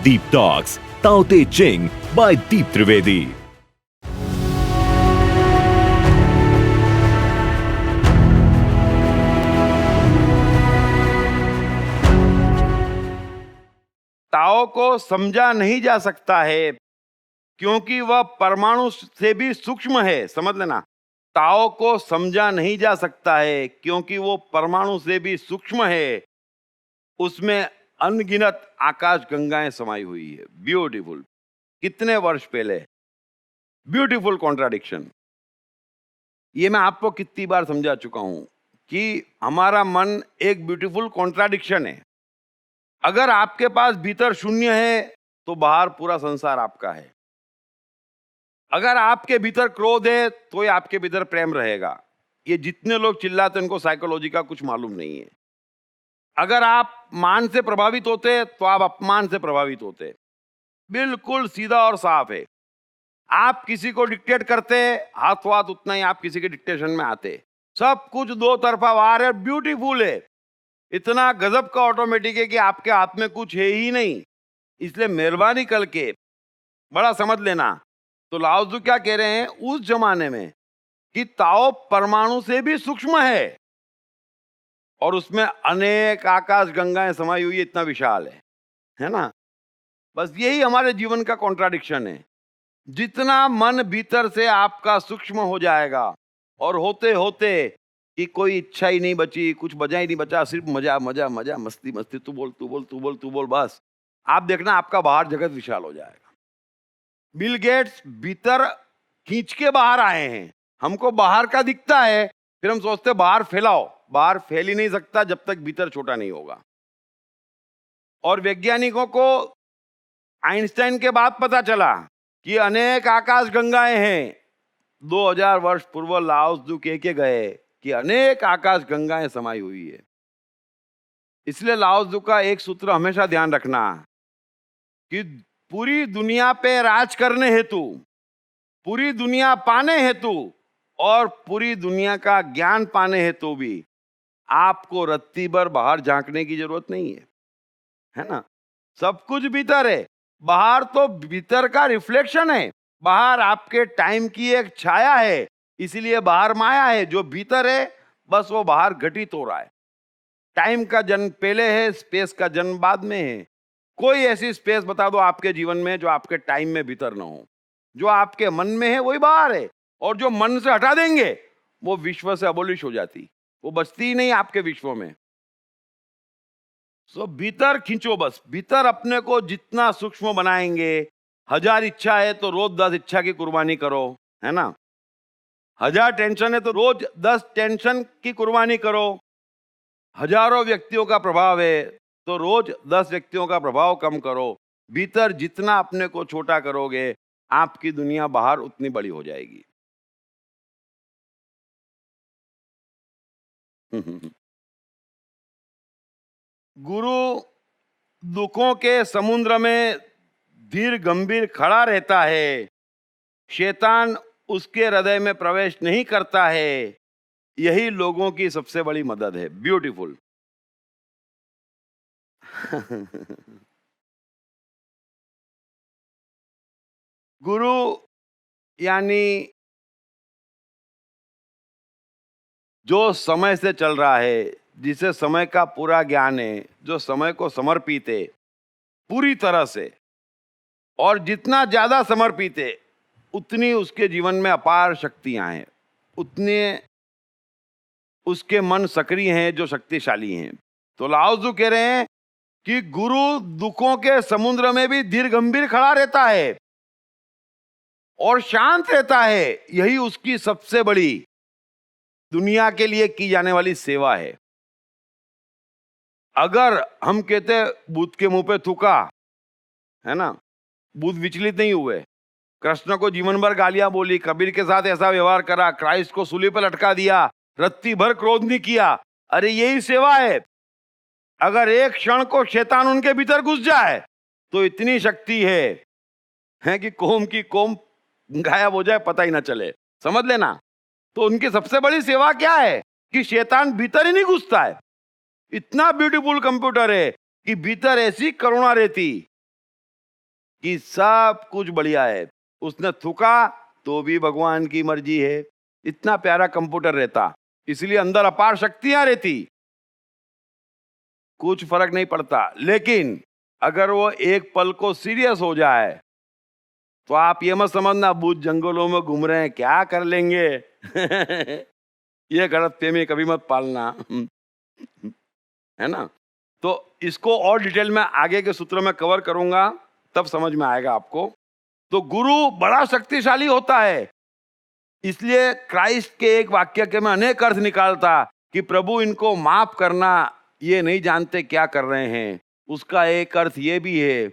Deep Talks, Tao Te Ching by Deep Trivedi. ताओ को समझा नहीं जा सकता है क्योंकि वह परमाणु से भी सूक्ष्म है। समझ लेना, ताओ को समझा नहीं जा सकता है क्योंकि वो परमाणु से भी सूक्ष्म है। उसमें अनगिनत आकाश गंगाएं समाई हुई है। ब्यूटीफुल। कितने वर्ष पहले, ब्यूटीफुल कॉन्ट्राडिक्शन। ये मैं आपको कितनी बार समझा चुका हूं कि हमारा मन एक ब्यूटीफुल कॉन्ट्राडिक्शन है। अगर आपके पास भीतर शून्य है तो बाहर पूरा संसार आपका है। अगर आपके भीतर क्रोध है तो ये आपके भीतर प्रेम रहेगा। ये जितने लोग चिल्लाते हैं उनको साइकोलॉजी का कुछ मालूम नहीं है। अगर आप मान से प्रभावित होते तो आप अपमान से प्रभावित होते। बिल्कुल सीधा और साफ है। आप किसी को डिक्टेट करते, हाथों हाथ उतना ही आप किसी के डिक्टेशन में आते। सब कुछ दो तरफा वार है, ब्यूटीफुल है। इतना गजब का ऑटोमेटिक है कि आपके हाथ में कुछ है ही नहीं। इसलिए मेहरबानी करके बड़ा समझ लेना। तो लाओ त्सु क्या कह रहे हैं उस जमाने में कि ताओ परमाणु से भी सूक्ष्म है और उसमें अनेक आकाश गंगाएं समाई हुई, इतना विशाल है ना। बस यही हमारे जीवन का कॉन्ट्राडिक्शन है। जितना मन भीतर से आपका सूक्ष्म हो जाएगा और होते होते कि कोई इच्छा ही नहीं बची, कुछ बचा ही नहीं बचा, सिर्फ मजा मजा मजा, मस्ती मस्ती, तू बोल तू बोल तू बोल तू बोल, बस आप देखना आपका बाहर जगत विशाल हो जाएगा। बिल गेट्स भीतर खींच के बाहर आए हैं। हमको बाहर का दिखता है, फिर हम सोचते बाहर फैलाओ। बाहर फैल ही नहीं सकता जब तक भीतर छोटा नहीं होगा। और वैज्ञानिकों को आइंस्टाइन के बाद पता चला कि अनेक आकाश गंगाएं हैं। 2000 वर्ष पूर्व लाओ त्सु कह के गए कि अनेक आकाश गंगाएं समाई हुई है। इसलिए लाओ त्सु का एक सूत्र हमेशा ध्यान रखना कि पूरी दुनिया पे राज करने हेतु, पूरी दुनिया पाने हेतु और पूरी दुनिया का ज्ञान पाने हेतु भी आपको रत्ती भर बाहर झांकने की जरूरत नहीं है ना। सब कुछ भीतर है। बाहर तो भीतर का रिफ्लेक्शन है। बाहर आपके टाइम की एक छाया है, इसीलिए बाहर माया है। जो भीतर है बस वो बाहर घटित हो रहा है। टाइम का जन्म पहले है, स्पेस का जन्म बाद में है। कोई ऐसी स्पेस बता दो आपके जीवन में जो आपके टाइम में भीतर ना हो। जो आपके मन में है वही बाहर है, और जो मन से हटा देंगे वो विश्व से अबोलिश हो जाती, वो बचती ही नहीं आपके विश्व में। सो भीतर खींचो, बस भीतर अपने को जितना सूक्ष्म बनाएंगे। 1000 इच्छा है तो रोज 10 इच्छा की कुर्बानी करो, है ना। 1000 टेंशन है तो रोज 10 टेंशन की कुर्बानी करो। हजारों व्यक्तियों का प्रभाव है तो रोज 10 व्यक्तियों का प्रभाव कम करो। भीतर जितना अपने को छोटा करोगे आपकी दुनिया बाहर उतनी बड़ी हो जाएगी। गुरु दुखों के समुद्र में धीर गंभीर खड़ा रहता है। शैतान उसके हृदय में प्रवेश नहीं करता है। यही लोगों की सबसे बड़ी मदद है। ब्यूटीफुल। गुरु यानी जो समय से चल रहा है, जिसे समय का पूरा ज्ञान है, जो समय को समर्पित है पूरी तरह से, और जितना ज्यादा समर्पित है उतनी उसके जीवन में अपार शक्तियां हैं, उतने उसके मन सक्रिय हैं जो शक्तिशाली हैं। तो लाओ त्सु कह रहे हैं कि गुरु दुखों के समुद्र में भी धीर गंभीर खड़ा रहता है और शांत रहता है। यही उसकी सबसे बड़ी दुनिया के लिए की जाने वाली सेवा है। अगर हम कहते बुद्ध के मुंह पे थूका, है ना, बुद्ध विचलित नहीं हुए, कृष्ण को जीवन भर गालियां बोली, कबीर के साथ ऐसा व्यवहार करा, क्राइस्ट को सूली पर लटका दिया, रत्ती भर क्रोध नहीं किया, अरे यही सेवा है। अगर एक क्षण को शैतान उनके भीतर घुस जाए तो इतनी शक्ति है कि कौम की कौम गायब हो जाए, पता ही ना चले। समझ लेना। तो उनकी सबसे बड़ी सेवा क्या है कि शैतान भीतर ही नहीं घुसता है। इतना ब्यूटीफुल कंप्यूटर है कि भीतर ऐसी करुणा रहती कि सब कुछ बढ़िया है, उसने थूका तो भी भगवान की मर्जी है। इतना प्यारा कंप्यूटर रहता, इसलिए अंदर अपार शक्तियां रहती, कुछ फर्क नहीं पड़ता। लेकिन अगर वो एक पल को सीरियस हो जाए तो आप ये मत समझना बूझ जंगलों में घूम रहे हैं, क्या कर लेंगे। ये गलतफहमी कभी मत पालना। है ना? तो इसको और डिटेल में आगे के सूत्र में कवर करूंगा, तब समझ में आएगा आपको। तो गुरु बड़ा शक्तिशाली होता है, इसलिए क्राइस्ट के एक वाक्य के में अनेक अर्थ निकालता कि प्रभु इनको माफ करना, ये नहीं जानते क्या कर रहे हैं। उसका एक अर्थ ये भी है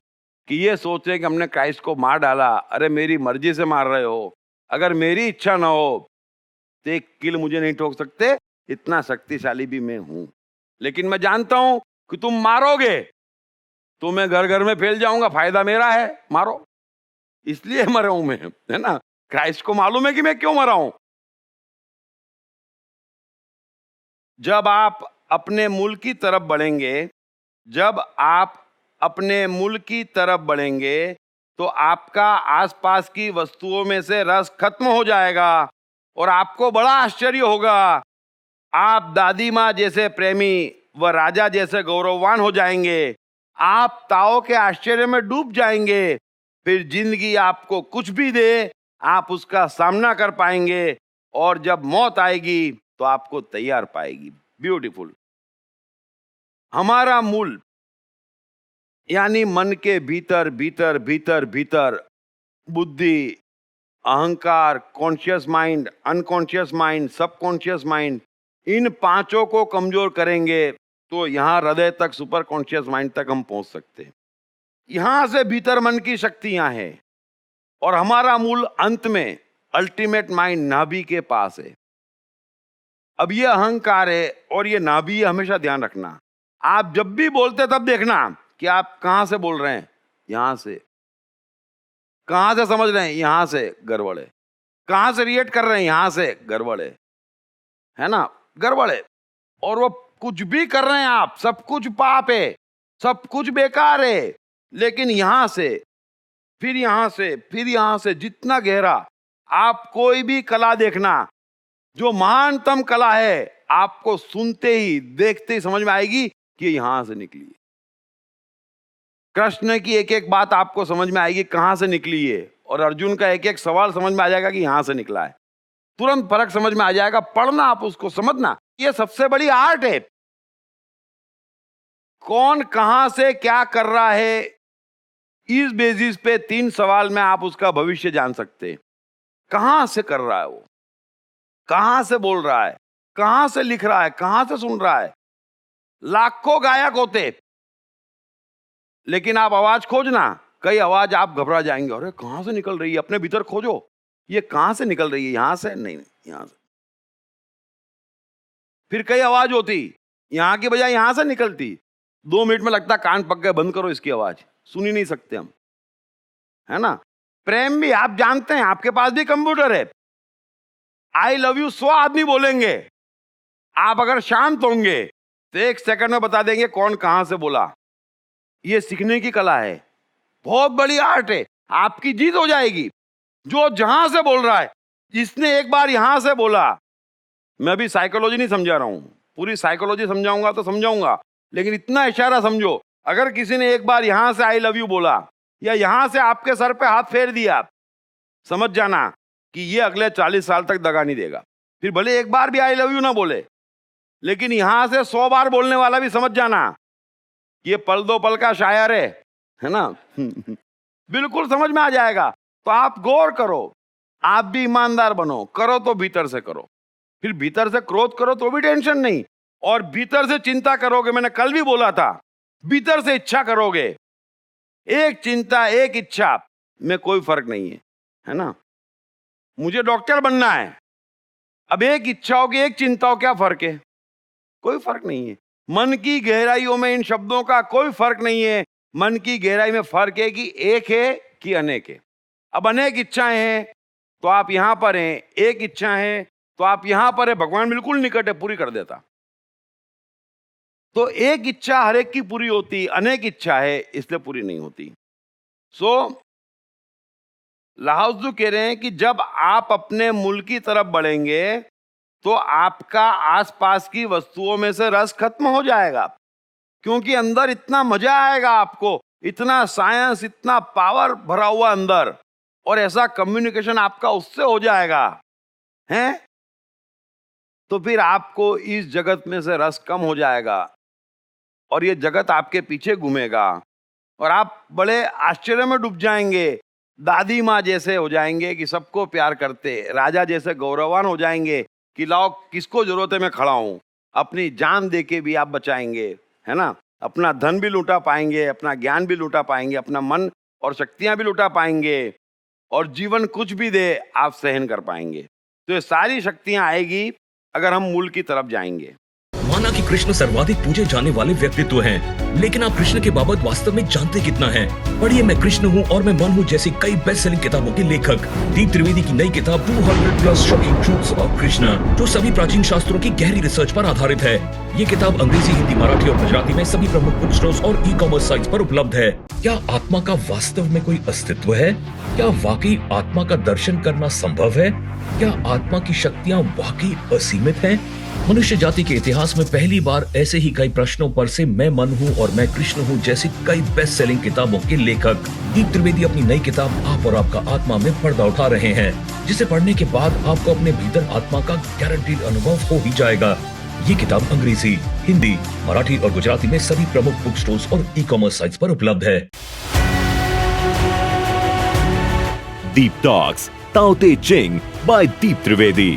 कि ये सोच रहे कि हमने क्राइस्ट को मार डाला, अरे मेरी मर्जी से मार रहे हो, अगर मेरी इच्छा ना हो तो एक कील मुझे नहीं ठोक सकते, इतना शक्तिशाली भी मैं हूं। लेकिन मैं जानता हूं कि तुम मारोगे तो मैं घर घर में फैल जाऊंगा, फायदा मेरा है, मारो, इसलिए मरा हूं मैं, है ना? क्राइस्ट को मालूम है कि मैं क्यों मरा हूं। जब आप अपने मूल की तरफ बढ़ेंगे, जब आप अपने मूल की तरफ बढ़ेंगे तो आपका आसपास की वस्तुओं में से रस खत्म हो जाएगा और आपको बड़ा आश्चर्य होगा। आप दादी माँ जैसे प्रेमी व राजा जैसे गौरववान हो जाएंगे। आप ताओ के आश्चर्य में डूब जाएंगे। फिर जिंदगी आपको कुछ भी दे, आप उसका सामना कर पाएंगे और जब मौत आएगी तो आपको तैयार पाएगी। ब्यूटीफुल। हमारा मूल यानी मन के भीतर भीतर भीतर भीतर बुद्धि, अहंकार, conscious mind, unconscious mind, subconscious mind, इन पांचों को कमजोर करेंगे तो यहां हृदय तक, सुपर कॉन्शियस माइंड तक हम पहुंच सकते हैं। यहां से भीतर मन की शक्तियां हैं और हमारा मूल अंत में अल्टीमेट माइंड नाभि के पास है। अब ये अहंकार है और ये नाभि है, हमेशा ध्यान रखना। आप जब भी बोलते तब देखना कि आप कहां से बोल रहे हैं। यहां से। कहां से समझ रहे हैं? यहां से, गड़बड़ है। कहां से रिएक्ट कर रहे हैं? यहां से, गड़बड़ है ना? गड़बड़ है। और वो कुछ भी कर रहे हैं आप, सब कुछ पाप है, सब कुछ बेकार है। लेकिन यहां से, फिर यहां से, फिर यहां से, जितना गहरा आप कोई भी कला देखना, जो महानतम कला है, आपको सुनते ही, देखते ही समझ में आएगी कि यहां से निकली है। कृष्ण की एक एक बात आपको समझ में आएगी कहां से निकली है, और अर्जुन का एक एक सवाल समझ में आ जाएगा कि यहां से निकला है। तुरंत फर्क समझ में आ जाएगा। पढ़ना, आप उसको समझना, ये सबसे बड़ी आर्ट है। कौन कहां से क्या कर रहा है, इस बेसिस पे 3 सवाल में आप उसका भविष्य जान सकते हैं। कहां से कर रहा है वो, कहां से बोल रहा है, कहां से लिख रहा है, कहां से सुन रहा है। लाखों गायक होते, लेकिन आप आवाज खोजना, कई आवाज आप घबरा जाएंगे, अरे कहां से निकल रही है, अपने भीतर खोजो, ये कहां से निकल रही है, यहां से नहीं, यहां से। फिर कई आवाज होती, यहां की बजाय यहां से निकलती। 2 मिनट में लगता कान पक गए, बंद करो इसकी आवाज, सुन ही नहीं सकते हम, है ना? प्रेम भी आप जानते हैं, आपके पास भी कंप्यूटर है। आई लव यू 100 आदमी बोलेंगे, आप अगर शांत होंगे तो 1 सेकंड में बता देंगे कौन कहां से बोला। ये सीखने की कला है, बहुत बड़ी आर्ट है। आपकी जीत हो जाएगी। जो जहां से बोल रहा है, जिसने एक बार यहां से बोला, मैं भी साइकोलॉजी नहीं समझा रहा हूं, पूरी साइकोलॉजी समझाऊंगा तो समझाऊंगा, लेकिन इतना इशारा समझो, अगर किसी ने एक बार यहां से आई लव यू बोला या यहां से आपके सर पे हाथ फेर दिया, समझ जाना कि ये अगले 40 साल तक दगा नहीं देगा। फिर भले एक बार भी आई लव यू ना बोले, लेकिन यहां से 100 बार बोलने वाला भी समझ जाना ये पल दो पल का शायर है ना? बिल्कुल समझ में आ जाएगा। तो आप गौर करो, आप भी ईमानदार बनो, करो तो भीतर से करो, फिर भीतर से क्रोध करो तो भी टेंशन नहीं, और भीतर से चिंता करोगे, मैंने कल भी बोला था, भीतर से इच्छा करोगे। एक चिंता, एक इच्छा में कोई फर्क नहीं है ना? मुझे डॉक्टर बनना है, अब एक इच्छा हो कि एक चिंता हो, क्या फर्क है? कोई फर्क नहीं है। मन की गहराइयों में इन शब्दों का कोई फर्क नहीं है। मन की गहराई में फर्क है कि एक है कि अनेक है। अब अनेक इच्छाएं हैं तो आप यहां पर हैं, एक इच्छा है तो आप यहां पर है, भगवान बिल्कुल निकट है, पूरी कर देता। तो एक इच्छा हर एक की पूरी होती, अनेक इच्छा है इसलिए पूरी नहीं होती। सो लाओ त्ज़ु कह रहे हैं कि जब आप अपने मूल की तरफ बढ़ेंगे तो आपका आसपास की वस्तुओं में से रस खत्म हो जाएगा, क्योंकि अंदर इतना मजा आएगा आपको, इतना साइंस, इतना पावर भरा हुआ अंदर, और ऐसा कम्युनिकेशन आपका उससे हो जाएगा हैं, तो फिर आपको इस जगत में से रस कम हो जाएगा और ये जगत आपके पीछे घूमेगा और आप बड़े आश्चर्य में डूब जाएंगे। दादी माँ जैसे हो जाएंगे कि सबको प्यार करते, राजा जैसे गौरवान हो जाएंगे कि लाओ किसको जरूरत है मैं खड़ा हूं, अपनी जान दे के भी आप बचाएंगे, है ना, अपना धन भी लूटा पाएंगे, अपना ज्ञान भी लूटा पाएंगे, अपना मन और शक्तियां भी लूटा पाएंगे, और जीवन कुछ भी दे आप सहन कर पाएंगे। तो ये सारी शक्तियां आएगी अगर हम मूल की तरफ जाएंगे। माना कि कृष्ण सर्वाधिक पूजे जाने वाले व्यक्तित्व हैं, लेकिन आप कृष्ण के बाबत वास्तव में जानते कितना हैं? पढ़िए मैं कृष्ण हूँ और मैं मन हूँ जैसी कई बेस्ट सेलिंग किताबों के लेखक दीप त्रिवेदी की नई किताब 200+ शॉकिंग ट्रूथ्स अबाउट कृष्णा, जो सभी प्राचीन शास्त्रों की गहरी रिसर्च पर आधारित है। ये किताब अंग्रेजी, हिंदी, मराठी और गुजराती में सभी प्रमुख बुक स्टोर्स और ई-कॉमर्स साइट्स पर उपलब्ध है। क्या आत्मा का वास्तव में कोई अस्तित्व है? क्या वाकई आत्मा का दर्शन करना संभव है? क्या आत्मा की शक्तियां वाकई असीमित हैं? मनुष्य जाति के इतिहास में पहली बार ऐसे ही कई प्रश्नों पर से मैं मन हूँ और मैं कृष्ण हूँ जैसी कई बेस्ट सेलिंग किताबों के लेखक दीप त्रिवेदी अपनी नई किताब आप और आपका आत्मा में पर्दा उठा रहे हैं, जिसे पढ़ने के बाद आपको अपने भीतर आत्मा का गारंटीड अनुभव हो ही जाएगा। ये किताब अंग्रेजी, हिंदी, मराठी और गुजराती में सभी प्रमुख बुक स्टोर्स और ई-कॉमर्स साइट्स पर उपलब्ध है। Deep Talks, Tao Te Ching by Deep Trivedi.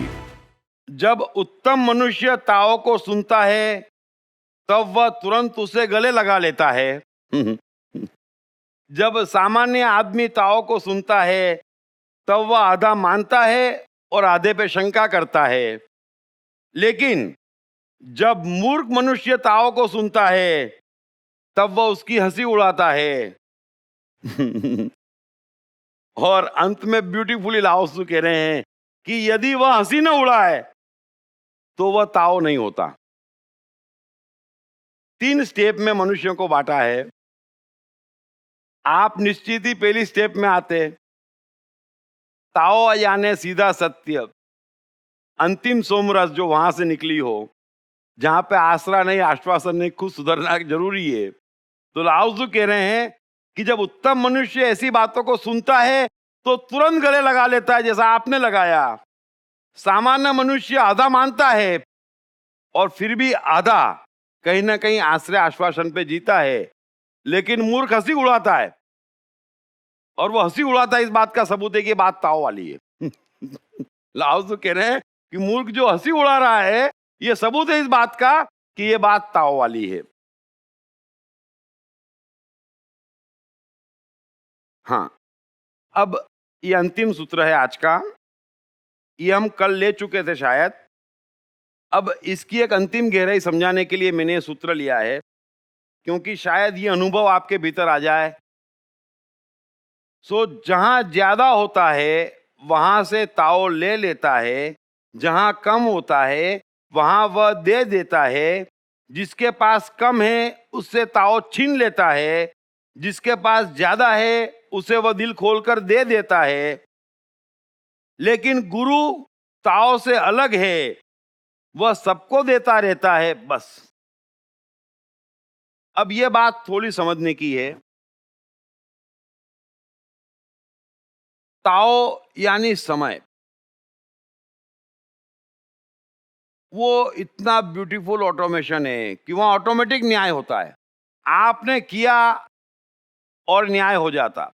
जब उत्तम मनुष्य ताओ को सुनता है तब वह तुरंत उसे गले लगा लेता है। जब सामान्य आदमी ताओ को सुनता है तब वह आधा मानता है और आधे पे शंका करता है, लेकिन जब मूर्ख मनुष्य ताओ को सुनता है तब वह उसकी हंसी उड़ाता है। और अंत में ब्यूटीफुली लाओ त्ज़ु कह रहे हैं कि यदि वह हंसी न उड़ाए तो वह ताओ नहीं होता। 3 स्टेप में मनुष्यों को बांटा है। आप निश्चित ही पहली स्टेप में आते। ताओ यानी सीधा सत्य, अंतिम सोमरस जो वहां से निकली हो, जहां पे आसरा नहीं, आश्वासन नहीं, खुद सुधरना जरूरी है। तो लाओ त्ज़ु कह रहे हैं कि जब उत्तम मनुष्य ऐसी बातों को सुनता है तो तुरंत गले लगा लेता है, जैसा आपने लगाया। सामान्य मनुष्य आधा मानता है और फिर भी आधा कहीं ना कहीं आश्रय आश्वासन पे जीता है, लेकिन मूर्ख हंसी उड़ाता है, और वो हंसी उड़ाता है इस बात का सबूत है कि बात ताओ वाली है। लाओ त्ज़ु कह रहे हैं कि मूर्ख जो हंसी उड़ा रहा है ये सबूत है इस बात का कि ये बात ताओ वाली है। हाँ, अब ये अंतिम सूत्र है आज का, ये हम कल ले चुके थे शायद। अब इसकी एक अंतिम गहराई समझाने के लिए मैंने ये सूत्र लिया है, क्योंकि शायद ये अनुभव आपके भीतर आ जाए। सो जहां ज्यादा होता है वहां से ताओ ले लेता है, जहां कम होता है वहां वह दे देता है, जिसके पास कम है उससे ताओ छीन लेता है, जिसके पास ज्यादा है उसे वह दिल खोलकर दे देता है। लेकिन गुरु ताओ से अलग है, वह सबको देता रहता है बस। अब यह बात थोड़ी समझने की है। ताओ यानी समय, वो इतना ब्यूटीफुल ऑटोमेशन है कि वहां ऑटोमेटिक न्याय होता है। आपने किया और न्याय हो जाता।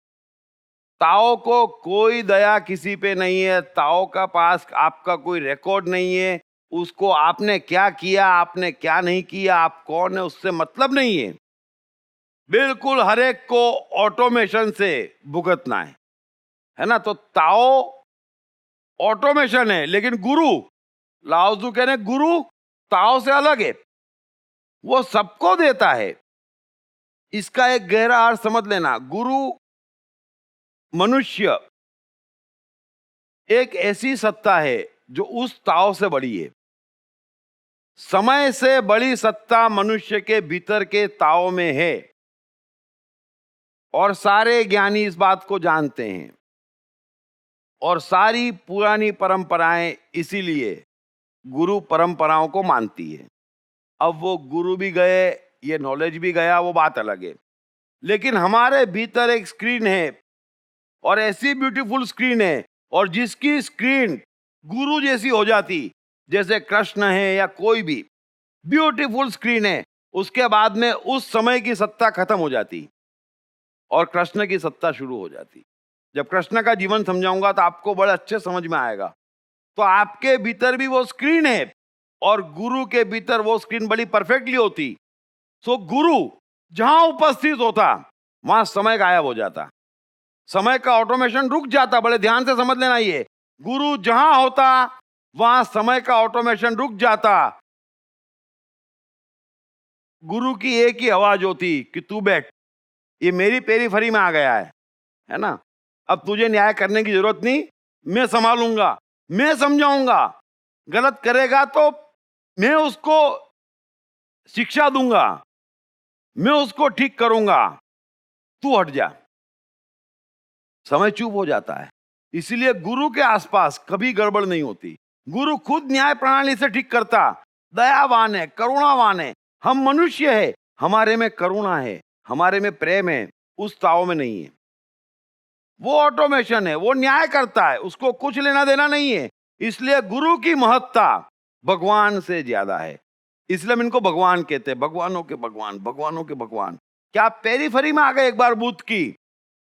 ताओ को कोई दया किसी पे नहीं है, ताओ का पास आपका कोई रिकॉर्ड नहीं है, उसको आपने क्या किया, आपने क्या नहीं किया, आप कौन है, उससे मतलब नहीं है। बिल्कुल हर एक को ऑटोमेशन से भुगतना है ना। तो ताओ ऑटोमेशन है, लेकिन गुरु, लाओ त्ज़ु कह रहे हैं गुरु ताओ से अलग है, वो सबको देता है। इसका एक गहरा अर्थ समझ लेना। गुरु मनुष्य एक ऐसी सत्ता है जो उस ताओ से बड़ी है। समय से बड़ी सत्ता मनुष्य के भीतर के ताओ में है, और सारे ज्ञानी इस बात को जानते हैं। और सारी पुरानी परंपराएं इसीलिए गुरु परंपराओं को मानती है। अब वो गुरु भी गए, ये नॉलेज भी गया, वो बात अलग है। लेकिन हमारे भीतर एक स्क्रीन है, और ऐसी ब्यूटीफुल स्क्रीन है, और जिसकी स्क्रीन गुरु जैसी हो जाती, जैसे कृष्ण है या कोई भी ब्यूटीफुल स्क्रीन है, उसके बाद में उस समय की सत्ता खत्म हो जाती और कृष्ण की सत्ता शुरू हो जाती। जब कृष्ण का जीवन समझाऊंगा तो आपको बड़े अच्छे समझ में आएगा। तो आपके भीतर भी वो स्क्रीन है और गुरु के भीतर वो स्क्रीन बड़ी परफेक्टली होती। सो गुरु जहां उपस्थित होता वहां समय गायब हो जाता, समय का ऑटोमेशन रुक जाता। बड़े ध्यान से समझ लेना, ये गुरु जहां होता वहां समय का ऑटोमेशन रुक जाता। गुरु की एक ही आवाज होती कि तू बैठ, ये मेरी पेरीफेरी में आ गया है ना, अब तुझे न्याय करने की जरूरत नहीं, मैं संभालूंगा, मैं समझाऊंगा, गलत करेगा तो मैं उसको शिक्षा दूंगा, मैं उसको ठीक करूंगा, तू हट जा। समय चुप हो जाता है। इसलिए गुरु के आसपास कभी गड़बड़ नहीं होती। गुरु खुद न्याय प्रणाली से ठीक करता, दयावान है, करुणावान है। हम मनुष्य है, हमारे में करुणा है, हमारे में प्रेम है, उस ताव में नहीं है। वो ऑटोमेशन है, वो न्याय करता है, उसको कुछ लेना देना नहीं है। इसलिए गुरु की महत्ता भगवान से ज्यादा है। इसलिए हम इनको भगवान कहते हैं, भगवानों के भगवान, भगवानों के भगवान। क्या आप पेरीफेरी में आ गए एक बार बुद्ध की,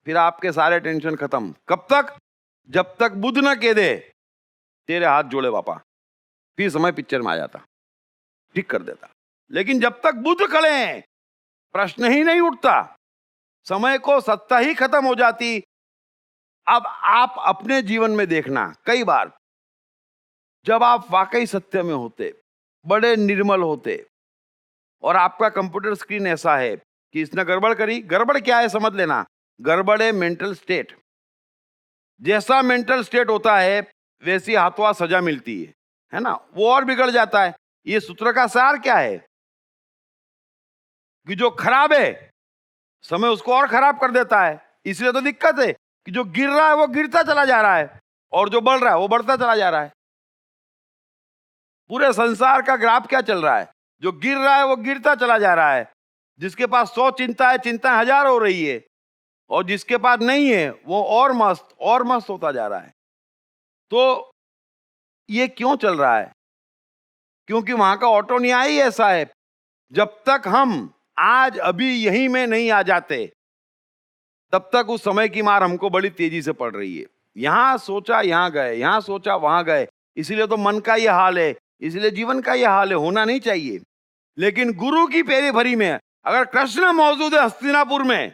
फिर आपके सारे टेंशन खत्म। कब तक? जब तक बुद्ध न कह दे तेरे हाथ जोड़े पापा, फिर समय पिक्चर में आ जाता, ठीक कर देता। लेकिन जब तक बुद्ध खड़े हैं प्रश्न ही नहीं उठता, समय को सत्ता ही खत्म हो जाती। अब आप अपने जीवन में देखना, कई बार जब आप वाकई सत्य में होते, बड़े निर्मल होते, और आपका कंप्यूटर स्क्रीन ऐसा है कि इसने गड़बड़ करी। गड़बड़ क्या है समझ लेना, गड़बड़ है मेंटल स्टेट। जैसा मेंटल स्टेट होता है वैसी हाथों सजा मिलती है ना, वो और बिगड़ जाता है। ये सूत्र का सार क्या है कि जो खराब है समय उसको और खराब कर देता है। इसलिए तो दिक्कत है कि जो गिर रहा है वो गिरता चला जा रहा है, और जो बढ़ रहा है वो बढ़ता चला जा रहा है। पूरे संसार का ग्राफ क्या चल रहा है? जो गिर रहा है वो गिरता चला जा रहा है। जिसके पास 100 चिंता है, चिंता 1000 हो रही है, और जिसके पास नहीं है वो और मस्त होता जा रहा है। तो ये क्यों चल रहा है? क्योंकि वहां का ऑटो न्याय ही ऐसा है। जब तक हम आज अभी यहीं में नहीं आ जाते तब तक उस समय की मार हमको बड़ी तेजी से पड़ रही है। यहां सोचा यहां गए, यहां सोचा वहां गए। इसीलिए तो मन का यह हाल है, इसलिए जीवन का यह हाल है। होना नहीं चाहिए। लेकिन गुरु की पेरीफेरी में अगर कृष्ण मौजूद है हस्तिनापुर में,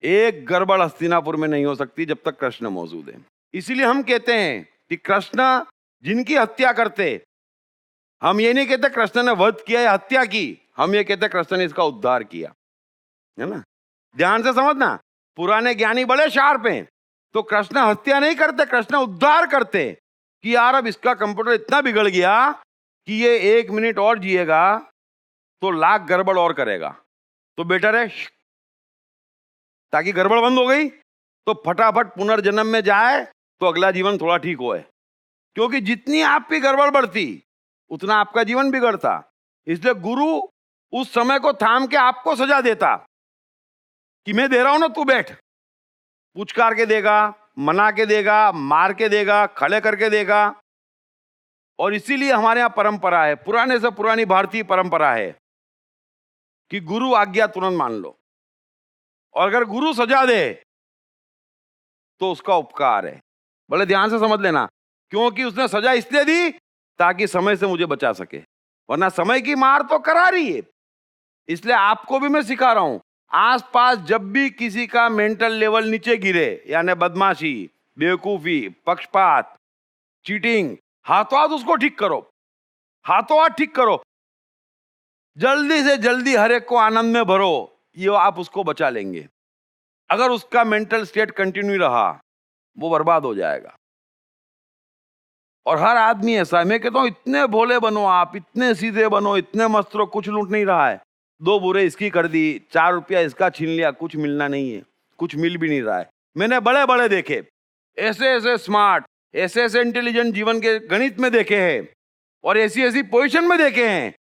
एक गड़बड़ हस्तिनापुर में नहीं हो सकती जब तक कृष्ण मौजूद है। इसीलिए हम कहते हैं कि कृष्ण जिनकी हत्या करते, हम ये नहीं कहते कृष्ण ने वध किया या हत्या की, हम ये कहते कृष्ण ने इसका उद्धार किया, है ना। ध्यान से समझना, पुराने ज्ञानी बड़े शार्प हैं। तो कृष्ण हत्या नहीं करते, कृष्ण उद्धार करते कि यार अब इसका कंप्यूटर इतना बिगड़ गया कि ये 1 मिनट और जिएगा तो लाख गड़बड़ और करेगा, तो बेटर है ताकि गड़बड़ बंद हो गई तो फटाफट पुनर्जन्म में जाए तो अगला जीवन थोड़ा ठीक होए। क्योंकि जितनी आपकी गड़बड़ बढ़ती उतना आपका जीवन बिगड़ता। इसलिए गुरु उस समय को थाम के आपको सजा देता कि मैं दे रहा हूं ना, तू बैठ। पुचकार के देगा, मना के देगा, मार के देगा, खड़े करके देगा। और इसीलिए हमारे यहां परंपरा है, पुराने से पुरानी भारतीय परंपरा है कि गुरु आज्ञा तुरंत मान लो, और अगर गुरु सजा दे तो उसका उपकार है। बड़े ध्यान से समझ लेना, क्योंकि उसने सजा इसलिए दी ताकि समय से मुझे बचा सके, वरना समय की मार तो करारी है। इसलिए आपको भी मैं सिखा रहा हूं, आसपास जब भी किसी का मेंटल लेवल नीचे गिरे, यानी बदमाशी, बेवकूफी, पक्षपात, चीटिंग, हाथों हाथ उसको ठीक करो, हाथों हाथ ठीक करो। जल्दी से जल्दी हर एक को आनंद में भरो, ये आप उसको बचा लेंगे। अगर उसका मेंटल स्टेट कंटिन्यू रहा वो बर्बाद हो जाएगा। और हर आदमी ऐसा है, मैं कहता हूं इतने भोले बनो, आप इतने सीधे बनो, इतने मस्त रहो, कुछ लूट नहीं रहा है। 2 बुरे इसकी कर दी, 4 रुपया इसका छीन लिया, कुछ मिलना नहीं है, कुछ मिल भी नहीं रहा है। मैंने बड़े बड़े देखे, ऐसे ऐसे स्मार्ट, ऐसे ऐसे इंटेलिजेंट जीवन के गणित में देखे हैं और ऐसी ऐसी पोजीशन में देखे हैं,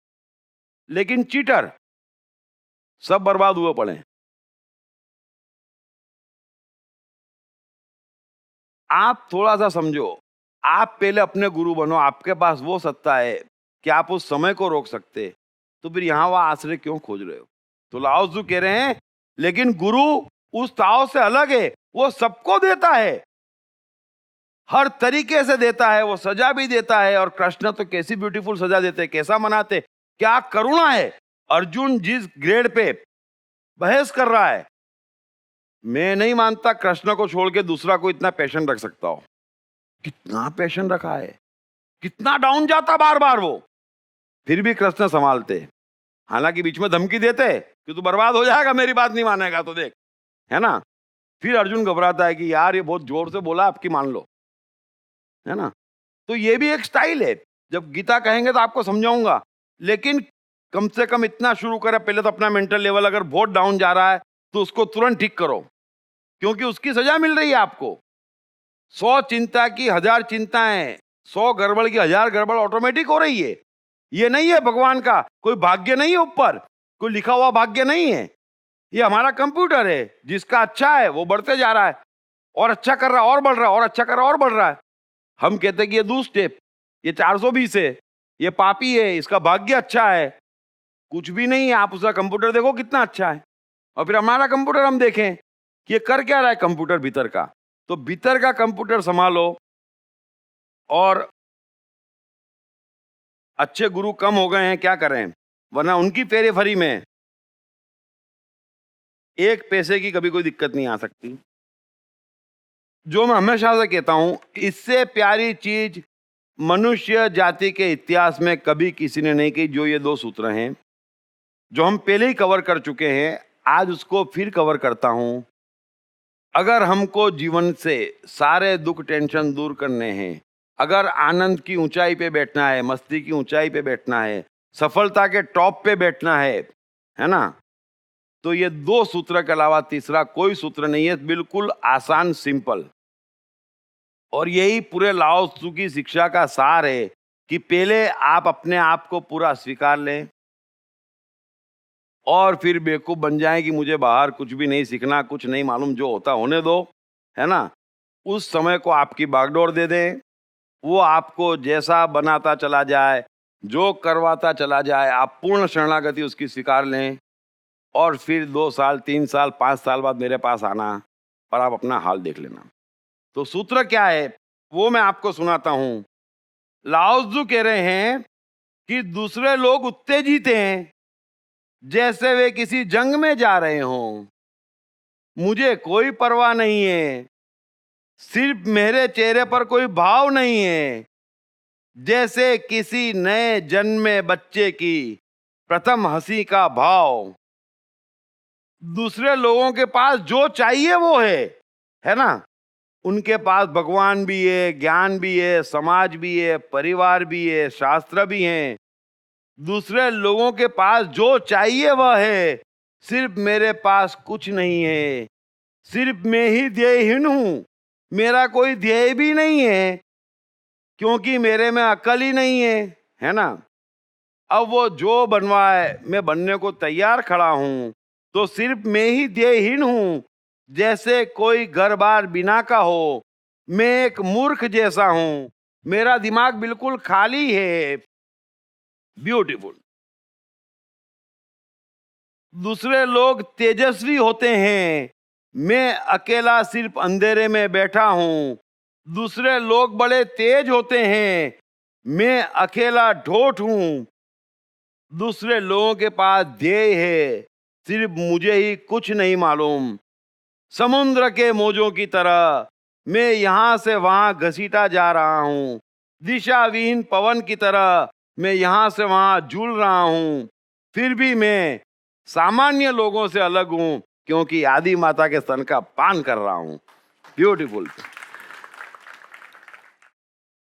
लेकिन चीटर सब बर्बाद हुए पड़े हैं। आप थोड़ा सा समझो, आप पहले अपने गुरु बनो, आपके पास वो सत्ता है कि आप उस समय को रोक सकते, तो फिर यहां वहां आश्रय क्यों खोज रहे हो? तो लाओ त्सु कह रहे हैं, लेकिन गुरु उस ताओ से अलग है, वो सबको देता है, हर तरीके से देता है, वो सजा भी देता है। और कृष्ण तो कैसी ब्यूटीफुल सजा देते, कैसा मनाते, क्या करुणा है। अर्जुन जिस ग्रेड पे बहस कर रहा है, मैं नहीं मानता कृष्ण को छोड़ के दूसरा को इतना पैशन रख सकता हो। कितना पैशन रखा है, कितना डाउन जाता बार बार वो, फिर भी कृष्ण संभालते। हालांकि बीच में धमकी देते कि तू बर्बाद हो जाएगा, मेरी बात नहीं मानेगा तो देख, है ना। फिर अर्जुन घबराता है कि यार ये बहुत जोर से बोला, आपकी मान लो, है ना। तो ये भी एक स्टाइल है, जब गीता कहेंगे तो आपको समझाऊंगा, लेकिन कम से कम इतना शुरू करें पहले तो अपना मेंटल लेवल अगर बहुत डाउन जा रहा है तो उसको तुरंत ठीक करो, क्योंकि उसकी सजा मिल रही है आपको। 100 चिंता की 1000 चिंताएं, 100 गड़बड़ की 1000 गड़बड़ ऑटोमेटिक हो रही है। ये नहीं है भगवान का कोई भाग्य नहीं है, ऊपर कोई लिखा हुआ भाग्य नहीं है। ये हमारा कंप्यूटर है, जिसका अच्छा है वो बढ़ते जा रहा है और अच्छा कर रहा है और बढ़ रहा है और अच्छा कर रहा है और बढ़ रहा है। हम कहते हैं कि ये दुष्ट है, ये 420 है, ये पापी है, इसका भाग्य अच्छा है। कुछ भी नहीं है, आप उसका कंप्यूटर देखो कितना अच्छा है, और फिर हमारा कंप्यूटर हम देखें कि ये कर क्या रहा है कंप्यूटर भीतर का। तो भीतर का कंप्यूटर संभालो। और अच्छे गुरु कम हो गए हैं, क्या करें, वरना उनकी पेरेफरी में 1 पैसे की कभी कोई दिक्कत नहीं आ सकती। जो मैं हमेशा से कहता हूं, इससे प्यारी चीज मनुष्य जाति के इतिहास में कभी किसी ने नहीं कही, जो ये 2 सूत्र हैं, जो हम पहले ही कवर कर चुके हैं। आज उसको फिर कवर करता हूं। अगर हमको जीवन से सारे दुख टेंशन दूर करने हैं, अगर आनंद की ऊंचाई पे बैठना है, मस्ती की ऊंचाई पे बैठना है, सफलता के टॉप पे बैठना है ना, तो ये 2 सूत्र के अलावा तीसरा कोई सूत्र नहीं है, बिल्कुल आसान, सिंपल। और यही पूरे लाओ त्सु की शिक्षा का सार है कि पहले आप अपने आप को पूरा स्वीकार लें और फिर बेवकूफ बन जाए कि मुझे बाहर कुछ भी नहीं सीखना, कुछ नहीं मालूम, जो होता होने दो, है ना। उस समय को आपकी बागडोर दे दें, वो आपको जैसा बनाता चला जाए, जो करवाता चला जाए, आप पूर्ण शरणागति उसकी स्वीकार लें। और फिर 2 साल 3 साल 5 साल बाद मेरे पास आना और आप अपना हाल देख लेना। तो सूत्र क्या है वो मैं आपको सुनाता हूं। लाओ त्सु कह रहे हैं कि दूसरे लोग उत्तेजित हैं जैसे वे किसी जंग में जा रहे हों, मुझे कोई परवाह नहीं है, सिर्फ मेरे चेहरे पर कोई भाव नहीं है, जैसे किसी नए जन्मे बच्चे की प्रथम हंसी का भाव। दूसरे लोगों के पास जो चाहिए वो है ना। उनके पास भगवान भी है, ज्ञान भी है, समाज भी है, परिवार भी है, शास्त्र भी हैं। दूसरे लोगों के पास जो चाहिए वह है, सिर्फ मेरे पास कुछ नहीं है, सिर्फ मैं ही ध्येयहीन हूं, मेरा कोई ध्येय भी नहीं है, क्योंकि मेरे में अकल ही नहीं है ना। अब वो जो बनवाए मैं बनने को तैयार खड़ा हूं, तो सिर्फ मैं ही ध्येयहीन हूं, जैसे कोई घर बार बिना का हो। मैं एक मूर्ख जैसा हूं, मेरा दिमाग बिल्कुल खाली है। ब्यूटीफुल। दूसरे लोग तेजस्वी होते हैं, मैं अकेला सिर्फ अंधेरे में बैठा हूं। दूसरे लोग बड़े तेज होते हैं, मैं अकेला ढोठ हूं। दूसरे लोगों के पास ध्येय है, सिर्फ मुझे ही कुछ नहीं मालूम। समुद्र के मौजों की तरह मैं यहां से वहां घसीटा जा रहा हूं। दिशाविहीन पवन की तरह मैं यहां से वहां झूल रहा हूं। फिर भी मैं सामान्य लोगों से अलग हूं, क्योंकि आदि माता के स्तन का पान कर रहा हूं। ब्यूटीफुल।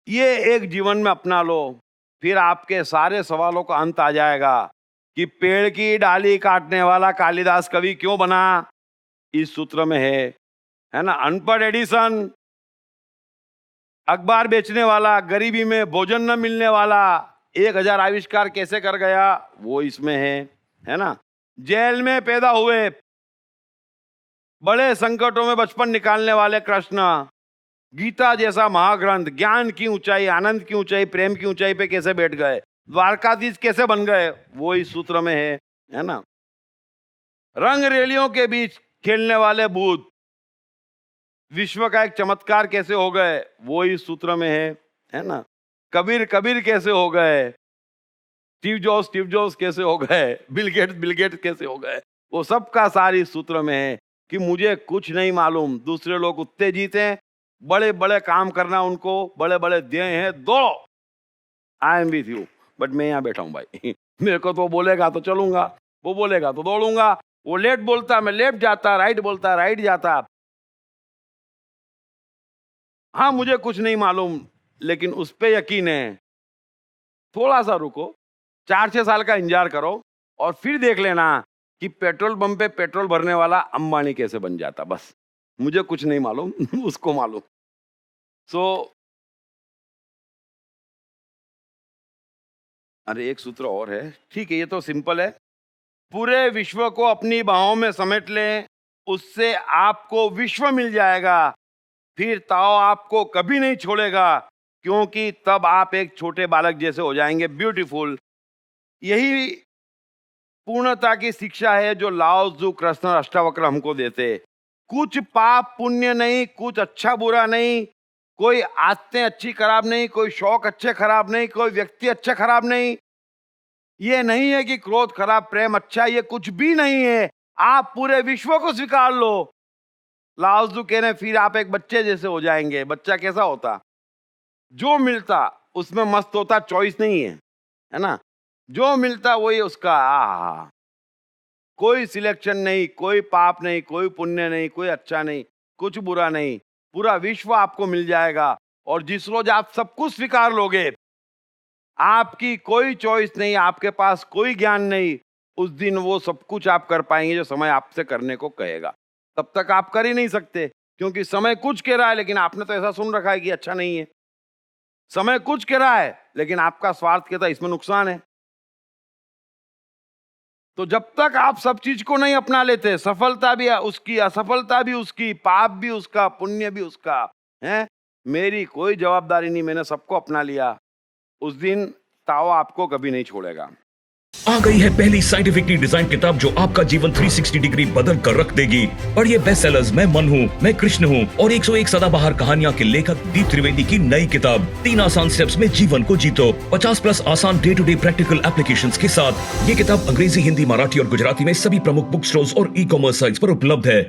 ये एक जीवन में अपना लो, फिर आपके सारे सवालों का अंत आ जाएगा कि पेड़ की डाली काटने वाला कालिदास कवि क्यों बना। इस सूत्र में है है ना, अनपढ़ एडिसन, अखबार बेचने वाला, गरीबी में भोजन न मिलने वाला, 1000 आविष्कार कैसे कर गया वो इसमें है ना, जेल में पैदा हुए, बड़े संकटों में बचपन निकालने वाले कृष्ण, गीता जैसा महाग्रंथ, ज्ञान की ऊंचाई, आनंद की ऊंचाई, प्रेम की ऊंचाई पे कैसे बैठ गए, द्वारकाधीश कैसे बन गए वो इस सूत्र में है ना, रंग रैलियों के बीच खेलने वाले भूत, विश्व का एक चमत्कार कैसे हो गए वो इस सूत्र में है ना, कबीर कैसे हो गए, स्टीव जॉब्स कैसे हो गए, बिल गेट्स कैसे हो गए, वो सब का सारी सूत्र में है कि मुझे कुछ नहीं मालूम, दूसरे लोग उत्तेजित हैं, बड़े बड़े काम करना उनको, बड़े बड़े ध्येय हैं, दौड़ो, I am with you, but मैं यहाँ बैठा हूँ भाई मेरे को तो बोलेगा तो चलूंगा, वो बोलेगा तो दौड़ूंगा, वो लेफ्ट बोलता मैं लेफ्ट जाता, राइट बोलता राइट जाता, हाँ मुझे कुछ नहीं मालूम लेकिन उस पे यकीन है, थोड़ा सा रुको, 4-6 साल का इंतजार करो और फिर देख लेना कि पेट्रोल पंप पे पेट्रोल भरने वाला अंबानी कैसे बन जाता, बस मुझे कुछ नहीं मालूम उसको मालूम। अरे एक सूत्र और है, ठीक है ये तो सिंपल है, पूरे विश्व को अपनी बाहों में समेट लें, उससे आपको विश्व मिल जाएगा, फिर ताओ आपको कभी नहीं छोड़ेगा, क्योंकि तब आप एक छोटे बालक जैसे हो जाएंगे, ब्यूटीफुल। यही पूर्णता की शिक्षा है जो लाओ त्सु, कृष्ण और अष्टावक्र हमको देते। कुछ पाप पुण्य नहीं, कुछ अच्छा बुरा नहीं, कोई आदतें अच्छी खराब नहीं, कोई शौक अच्छे खराब नहीं, कोई व्यक्ति अच्छा खराब नहीं, ये नहीं है कि क्रोध खराब प्रेम अच्छा, ये कुछ भी नहीं है, आप पूरे विश्व को स्वीकार लो। लाओ त्सु कहने फिर आप एक बच्चे जैसे हो जाएंगे। बच्चा कैसा होता, जो मिलता उसमें मस्त होता, चॉइस नहीं है ना, जो मिलता वही उसका, कोई सिलेक्शन नहीं, कोई पाप नहीं, कोई पुण्य नहीं, कोई अच्छा नहीं, कुछ बुरा नहीं, पूरा विश्व आपको मिल जाएगा। और जिस रोज आप सब कुछ स्वीकार लोगे, आपकी कोई चॉइस नहीं, आपके पास कोई ज्ञान नहीं, उस दिन वो सब कुछ आप कर पाएंगे जो समय आपसे करने को कहेगा। तब तक आप कर ही नहीं सकते, क्योंकि समय कुछ कह रहा है लेकिन आपने तो ऐसा सुन रखा है कि अच्छा नहीं है। समय कुछ कह रहा है लेकिन आपका स्वार्थ कहता है इसमें नुकसान है। तो जब तक आप सब चीज को नहीं अपना लेते, सफलता भी उसकी, असफलता भी उसकी, पाप भी उसका, पुण्य भी उसका है, मेरी कोई जवाबदारी नहीं, मैंने सबको अपना लिया, उस दिन ताओ आपको कभी नहीं छोड़ेगा। आ गई है पहली साइंटिफिकली डिजाइन किताब जो आपका जीवन 360 डिग्री बदल कर रख देगी। पढ़िए बेस्ट सेलर्स मैं मन हूँ, मैं कृष्ण हूँ और 101 सदाबहार कहानियां के लेखक दीप त्रिवेदी की नई किताब 3 आसान स्टेप्स में जीवन को जीतो, 50+ आसान day to day practical applications के साथ। ये किताब अंग्रेजी, हिंदी, मराठी और गुजराती में सभी प्रमुख बुक स्टोर्स और ई-कॉमर्स साइट्स पर उपलब्ध है।